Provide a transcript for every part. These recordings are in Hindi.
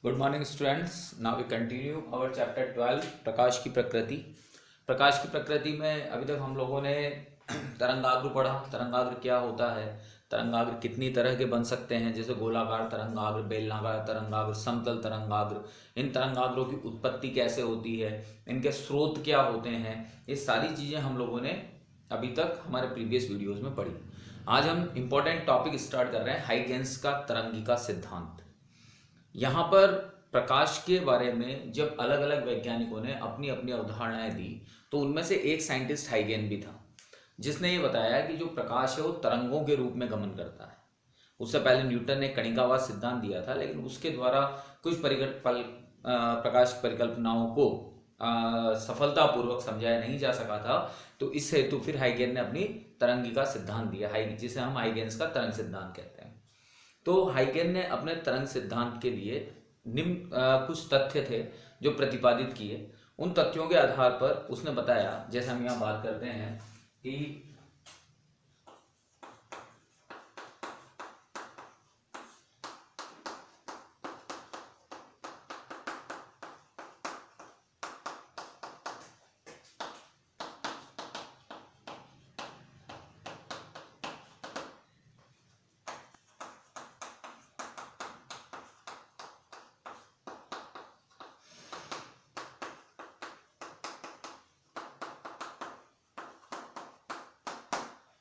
Good morning students. Now we continue our chapter 12 प्रकाश की प्रकृति। प्रकाश की प्रकृति में अभी तक हम लोगों ने तरंगाग्र पढ़ा। तरंगाग्र क्या होता है, तरंगाग्र कितनी तरह के बन सकते हैं, जैसे गोलाकार तरंगाग्र, बेलनाकार तरंगाग्र, समतल तरंगाग्र। इन तरंगाग्रों की उत्पत्ति कैसे होती है, इनके स्रोत क्या होते हैं, ये सारी चीज़ें हम लोगों ने अभी तक हमारे प्रीवियस वीडियोज़ में पढ़ी। आज हम इम्पोर्टेंट टॉपिक स्टार्ट कर रहे हैं, हाइगेंस का तरंगिका सिद्धांत। यहाँ पर प्रकाश के बारे में जब अलग अलग वैज्ञानिकों ने अपनी अपनी अवधारणाएं दी, तो उनमें से एक साइंटिस्ट हाइगेन भी था, जिसने ये बताया कि जो प्रकाश है वो तरंगों के रूप में गमन करता है। उससे पहले न्यूटन ने कणिकावाद सिद्धांत दिया था, लेकिन उसके द्वारा कुछ प्रकाश की परिकल्पनाओं को सफलतापूर्वक समझाया नहीं जा सका था। तो इस हेतु फिर हाइगेन ने अपनी तरंगिका सिद्धांत दिया, जिसे हम हाइगेन्स का तरंग सिद्धांत कहते हैं। तो हाइगेन ने अपने तरंग सिद्धांत के लिए निम्न कुछ तथ्य थे जो प्रतिपादित किए। उन तथ्यों के आधार पर उसने बताया, जैसे हम यहाँ बात करते हैं कि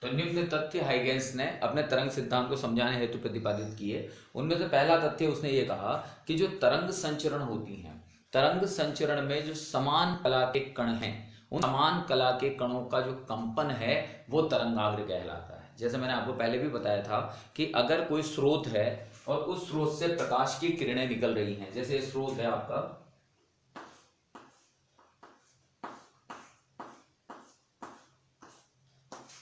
तो निम्न तथ्य हाइगेन्स ने अपने तरंग सिद्धांत को समझाने हेतु प्रतिपादित किए। उनमें से पहला तथ्य उसने ये कहा कि जो तरंग संचरण होती हैं, तरंग संचरण में जो समान कला के कण हैं, उन समान कला के कणों का जो कंपन है वो तरंगाग्र कहलाता है। जैसे मैंने आपको पहले भी बताया था कि अगर कोई स्रोत है और उस स्रोत से प्रकाश की किरणें निकल रही हैं, जैसे स्रोत है आपका,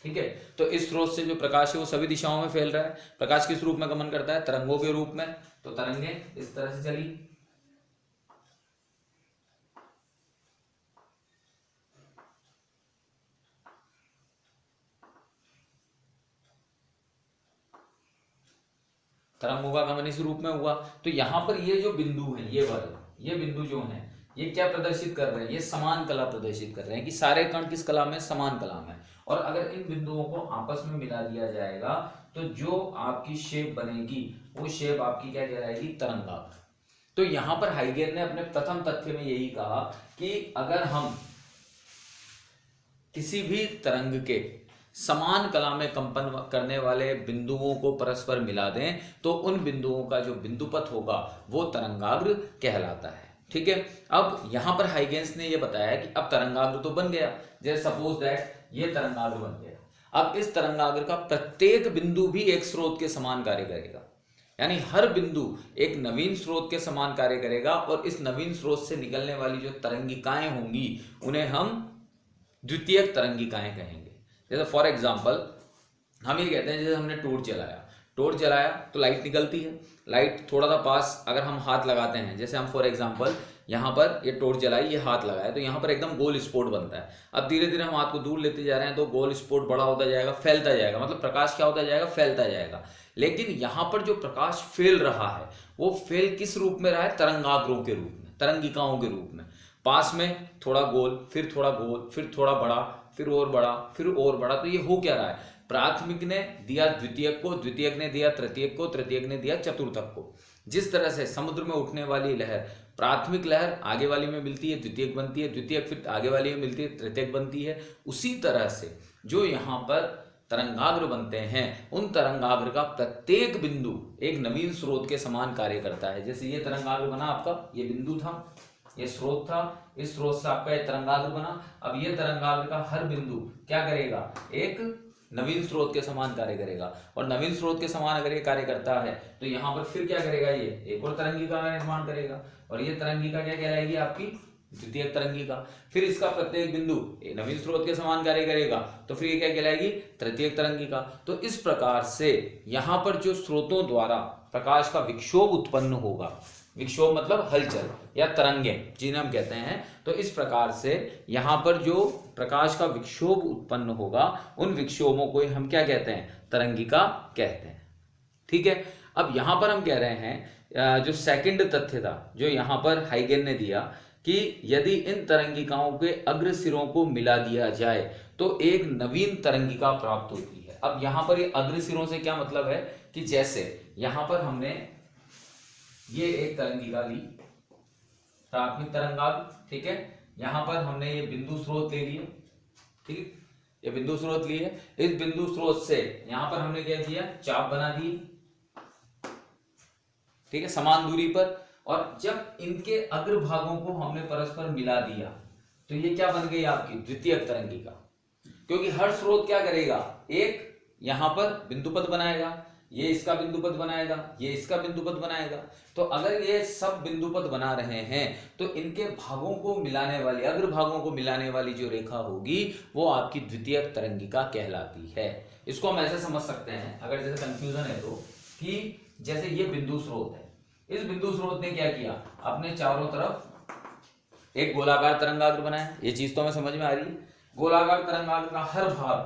ठीक है, तो इस स्रोत से जो प्रकाश है वो सभी दिशाओं में फैल रहा है। प्रकाश किस रूप में गमन करता है, तरंगों के रूप में। तो तरंगें इस तरह से चली, तरंगों का गमन इस रूप में हुआ। तो यहां पर ये जो बिंदु है, ये बिंदु जो है, ये क्या प्रदर्शित कर रहे हैं, ये समान कला प्रदर्शित कर रहे हैं कि सारे कण किस कला में, समान कला में। और अगर इन बिंदुओं को आपस में मिला दिया जाएगा तो जो आपकी शेप बनेगी वो शेप आपकी क्या कहलाएगी, तरंगाग्र। तो यहां पर हाइगेन ने अपने प्रथम तथ्य में यही कहा कि अगर हम किसी भी तरंग के समान कला में कंपन करने वाले बिंदुओं को परस्पर मिला दें तो उन बिंदुओं का जो बिंदुपथ होगा वो तरंगाग्र कहलाता है। ठीक है, अब यहां पर हाइगेन्स ने ये बताया कि अब तरंगाग्र तो बन गया, जैसे सपोज दैट ये तरंगाग्र बन गया। अब इस तरंगाग्र का प्रत्येक बिंदु भी एक स्रोत के समान कार्य करेगा, यानी हर बिंदु एक नवीन स्रोत के समान कार्य करेगा और इस नवीन स्रोत से निकलने वाली जो तरंगिकाएं होंगी उन्हें हम द्वितीयक तरंगिकाएं कहेंगे। जैसे फॉर एग्जाम्पल हम ये कहते हैं, जैसे हमने टॉर्च जलाया तो लाइट निकलती है। लाइट थोड़ा सा पास अगर हम हाथ लगाते हैं, जैसे हम फॉर एग्जाम्पल यहाँ पर ये टॉर्च जलाई, ये हाथ लगाया, तो यहाँ पर एकदम गोल स्पॉट बनता है। अब धीरे धीरे हम हाथ को दूर लेते जा रहे हैं तो गोल स्पॉट बड़ा होता जाएगा, फैलता जाएगा, मतलब प्रकाश क्या होता जाएगा, फैलता जाएगा। लेकिन यहाँ पर जो प्रकाश फैल रहा है वो फैल किस रूप में रहा है, तरंगाग्रों के रूप में, तरंगिकाओं के रूप में। पास में थोड़ा गोल, फिर थोड़ा गोल, फिर थोड़ा बड़ा, फिर और बड़ा, फिर और बड़ा। तो ये हो क्या रहा है, प्राथमिक ने दिया द्वितीयक को, द्वितीयक ने दिया तृतीयक को, तृतीयक ने दिया चतुर्थक को। जिस तरह से समुद्र में उठने वाली लहर, प्राथमिक लहर आगे वाली में मिलती है, द्वितीयक बनती है, द्वितीयक फिर आगे वाली में मिलती है, तृतीयक बनती है। उसी तरह से जो यहाँ पर तरंगाग्र बनते हैं, उन तरंगाग्र का प्रत्येक बिंदु एक नवीन स्रोत के समान कार्य करता है। जैसे ये तरंगाग्र बना आपका, ये बिंदु था, ये स्रोत था, इस स्रोत से आपका ये तरंगाग्र बना। अब ये तरंगाग्र का हर बिंदु क्या करेगा, एक नवीन स्रोत के समान कार्य करेगा। और नवीन स्रोत के समान अगर ये कार्य करता है तो यहाँ पर फिर क्या करेगा, ये एक और तरंगिका का निर्माण करेगा, और ये तरंगिका क्या कहलाएगी, आपकी द्वितीयक तरंगिका। फिर इसका प्रत्येक बिंदु नवीन स्रोत के समान कार्य करेगा तो फिर ये क्या कहलाएगी, तृतीयक तरंगिका। तो इस प्रकार से यहाँ पर जो स्रोतों द्वारा प्रकाश का विक्षोभ उत्पन्न होगा, विक्षोभ मतलब हलचल या तरंगें जिन्हें हम कहते हैं, तो इस प्रकार से यहाँ पर जो प्रकाश का विक्षोभ उत्पन्न होगा उन विक्षोभों को हम क्या कहते हैं, तरंगिका कहते हैं। ठीक है, अब यहाँ पर हम कह रहे हैं जो सेकंड तथ्य था जो यहाँ पर हाइगेन ने दिया कि यदि इन तरंगिकाओं के अग्र सिरों को मिला दिया जाए तो एक नवीन तरंगिका प्राप्त होती है। अब यहाँ पर ये अग्र सिरों से क्या मतलब है कि जैसे यहाँ पर हमने ये एक तरंगिका ली, प्राथमिक तरंगाग्र, ठीक है। यहाँ पर हमने ये बिंदु स्रोत ले लिया, ठीक, ये बिंदु स्रोत ली है। इस बिंदु स्रोत से यहाँ पर हमने क्या किया, चाप बना दी, ठीक है, समान दूरी पर। और जब इनके अग्रभागों को हमने परस्पर मिला दिया तो ये क्या बन गई आपकी द्वितीयक तरंगिका। क्योंकि हर स्रोत क्या करेगा, एक यहां पर बिंदुपथ बनाएगा, ये इसका बिंदुपथ बनाएगा, ये इसका बिंदुपथ बनाएगा। तो अगर ये सब बिंदुपथ बना रहे हैं तो इनके भागों को मिलाने वाली, अग्रभागों को मिलाने वाली जो रेखा होगी वो आपकी द्वितीयक तरंगिका कहलाती है। इसको हम ऐसे समझ सकते हैं, अगर जैसे कंफ्यूजन है तो, कि जैसे ये बिंदु स्रोत है, इस बिंदु स्रोत ने क्या किया, अपने चारों तरफ एक गोलाकार तरंगाग्र बनाया। ये चीज तो हमें समझ में आ रही है। गोलाकार तरंगाग्र का हर भाग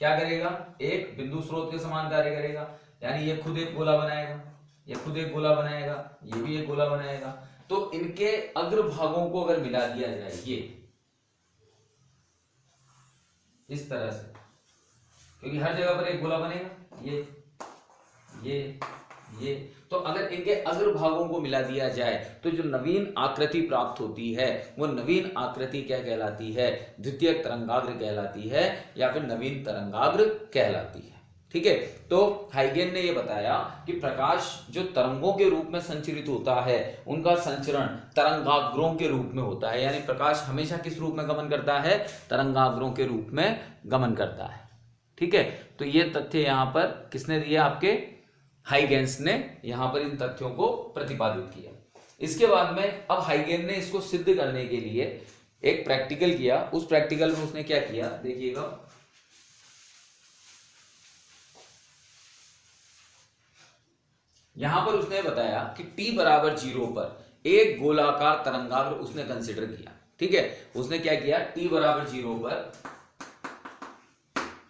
क्या करेगा, एक बिंदु स्रोत के समान कार्य करेगा। यानी ये खुद एक गोला बनाएगा, ये खुद एक गोला बनाएगा, ये भी एक गोला बनाएगा। तो इनके अग्रभागों को अगर मिला दिया जाए ये इस तरह से, क्योंकि हर जगह पर एक गोला बनेगा, ये तो अगर इनके अग्रभागों को मिला दिया जाए तो जो नवीन आकृति प्राप्त होती है वो नवीन आकृति क्या कहलाती है, द्वितीयक तरंगाग्र कहलाती है, या फिर नवीन तरंगाग्र कहलाती है, ठीक है। तो हाइगेन ने यह बताया कि प्रकाश जो तरंगों के रूप में संचरित होता है उनका संचरण तरंगाग्रों के रूप में होता है। यानी प्रकाश हमेशा किस रूप में गमन करता है, तरंगाग्रों के रूप में गमन करता है, ठीक है। तो ये तथ्य यहां पर किसने दिया, आपके हाइगेन्स ने यहां पर इन तथ्यों को प्रतिपादित किया। इसके बाद में अब हाइगेन ने इसको सिद्ध करने के लिए एक प्रैक्टिकल किया। उस प्रैक्टिकल में उसने क्या किया, देखिएगा, यहां पर उसने बताया कि t बराबर 0 पर एक गोलाकार तरंगाग्र उसने कंसिडर किया, ठीक है। उसने क्या किया, t बराबर 0 पर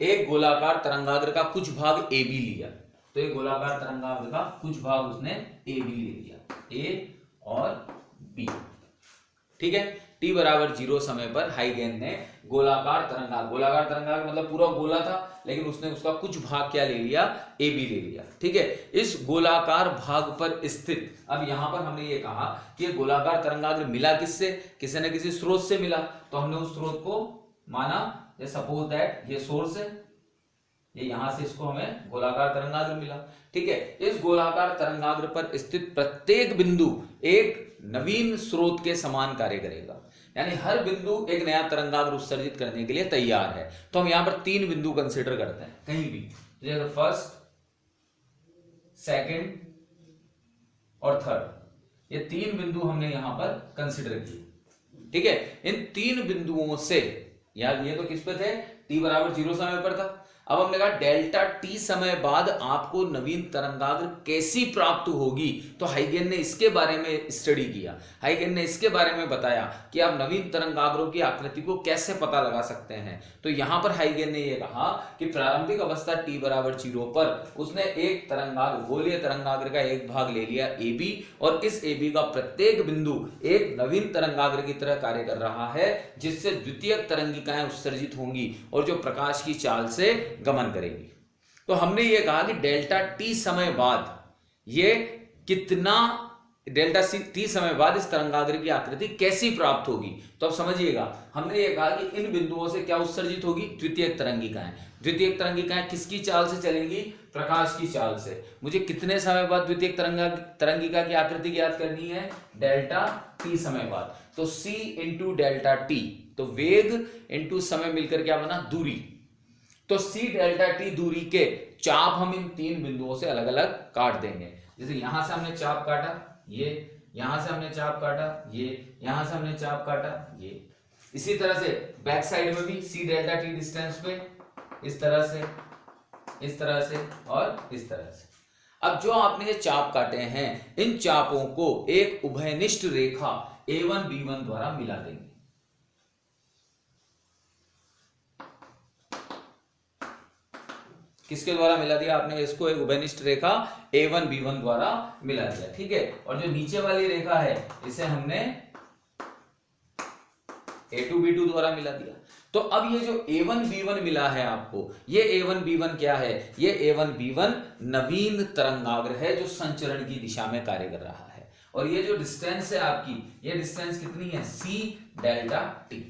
एक गोलाकार तरंगाग्र का कुछ भाग AB लिया। तो एक गोलाकार तरंगाग्र का कुछ भाग उसने ए बी ले लिया, ए और बी, ठीक है। t बराबर 0 समय पर हाइगेन ने गोलाकार तरंगाग्र मतलब पूरा गोला था, लेकिन उसने उसका कुछ भाग क्या ले लिया, ए बी ले लिया, ठीक है। इस गोलाकार भाग पर स्थित, अब यहां पर हमने ये कहा कि ये गोलाकार तरंगाग्र मिला किससे, किसी न किसी स्रोत से मिला। तो हमने उस स्रोत को माना, सपोज दैट ये सोर्स है, ये यहां से इसको हमें गोलाकार तरंगाग्र मिला, ठीक है। इस गोलाकार तरंगाग्र पर स्थित प्रत्येक बिंदु एक नवीन स्रोत के समान कार्य करेगा। यानी हर बिंदु एक नया तरंगाग्र उत्सर्जित करने के लिए तैयार है। तो हम यहां पर 3 बिंदु कंसिडर करते हैं कहीं भी, जैसे फर्स्ट, सेकंड और थर्ड, ये 3 बिंदु हमने यहां पर कंसिडर किए, ठीक है। इन 3 बिंदुओं से, यार ये तो किस पे थे, t बराबर 0 समय पर था। अब हमने कहा डेल्टा t समय बाद आपको नवीन तरंगाग्र कैसी प्राप्त होगी, तो हाइगेन ने इसके बारे में स्टडी किया। हाइगेन ने इसके बारे में बताया कि आप नवीन तरंगाग्रों की आकृति को कैसे पता लगा सकते हैं। तो यहां पर हाइगेन ने यह कहा कि प्रारंभिक अवस्था t बराबर 0 पर उसने एक तरंगाग्र, गोलीय तरंगाग्र का एक भाग ले लिया AB, और इस AB का प्रत्येक बिंदु एक नवीन तरंगाग्र की तरह कार्य कर रहा है, जिससे द्वितीयक तरंगिकाएं उत्सर्जित होंगी और जो प्रकाश की चाल से गमन करेगी। तो हमने ये कहा कि डेल्टा t समय बाद ये कितना, डेल्टा t समय बाद इस तरंगाग्र की आकृति कैसी प्राप्त होगी। तो अब समझिएगा, हमने ये कहा कि इन बिंदुओं से क्या उत्सर्जित होगी, द्वितीयक तरंगिकाएं। द्वितीयक तरंगिकाएं किसकी चाल से चलेंगी, प्रकाश की चाल से। मुझे कितने समय बाद द्वितीयक तरंगिका की आकृति ज्ञात करनी है, डेल्टा t समय बाद। तो c इंटू डेल्टा t, तो वेग इंटू समय मिलकर क्या बना, दूरी। तो c डेल्टा t दूरी के चाप हम इन 3 बिंदुओं से अलग अलग काट देंगे। जैसे यहां से हमने चाप काटा, ये यहां से हमने चाप काटा, ये यहां से हमने चाप काटा, ये इसी तरह से बैक साइड में भी c डेल्टा t डिस्टेंस पे इस तरह से, इस तरह से और इस तरह से। अब जो आपने ये चाप काटे हैं, इन चापों को एक उभयनिष्ठ रेखा a1 b1 द्वारा मिला देंगे। किसके द्वारा मिला दिया आपने इसको? एक उभयनिष्ठ रेखा A1 B1 द्वारा मिला दिया, ठीक है। और जो नीचे वाली रेखा है इसे हमने A2 B2 द्वारा मिला दिया। तो अब ये जो A1 B1 मिला है आपको, ये A1 B1 क्या है? ये A1 B1 नवीन तरंगाग्र है जो संचरण की दिशा में कार्य कर रहा है। और ये जो डिस्टेंस है आपकी, ये डिस्टेंस कितनी है? C delta T।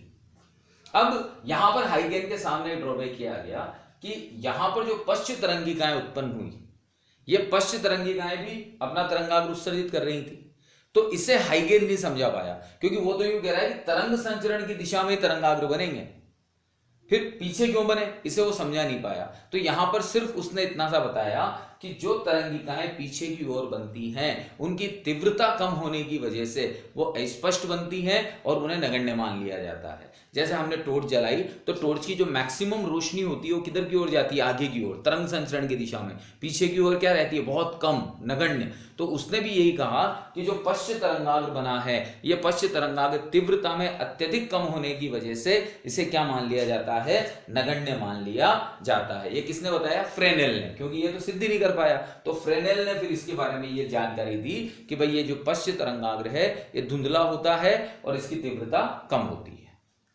अब यहां पर हाइगेन के सामने ड्रॉबैक किया गया कि यहां पर जो पश्च तरंगिकाएं उत्पन्न हुई, ये पश्च तरंगिकाएं भी अपना तरंगाग्र उत्सर्जित कर रही थी। तो इसे हाइगेन नहीं समझा पाया, क्योंकि वो तो यूं कह रहा है कि तरंग संचरण की दिशा में तरंगाग्र बनेंगे, फिर पीछे क्यों बने, इसे वो समझा नहीं पाया। तो यहां पर सिर्फ उसने इतना सा बताया कि जो तरंगिकाएं पीछे की ओर बनती हैं उनकी तीव्रता कम होने की वजह से वो अस्पष्ट बनती हैं और उन्हें नगण्य मान लिया जाता है। जैसे हमने टॉर्च जलाई तो टॉर्च की जो मैक्सिमम रोशनी होती है वो किधर की ओर जाती है? आगे की ओर, तरंग संचरण की दिशा में। पीछे की ओर क्या रहती है? बहुत कम, नगण्य। तो उसने भी यही कहा कि जो पश्च तरंगाग्र बना है, ये पश्च तरंगाग्र तीव्रता में अत्यधिक कम होने की वजह से इसे क्या मान लिया जाता है? नगण्य मान लिया जाता है। ये किसने बताया? फ्रेनेल ने, क्योंकि ये तो सिद्ध ही नहीं कर पाया। तो फ्रेनेल ने फिर इसके बारे में ये जानकारी दी कि भाई ये जो पश्च तरंगाग्र है ये धुंधला होता है और इसकी तीव्रता कम होती है,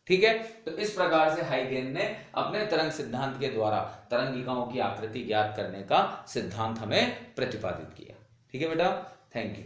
ठीक है। तो इस प्रकार से हाइगेन ने अपने तरंग सिद्धांत के द्वारा तरंगिकाओं की आकृति ज्ञात करने का सिद्धांत हमें प्रतिपादित किया, ठीक है बेटा। Thank you.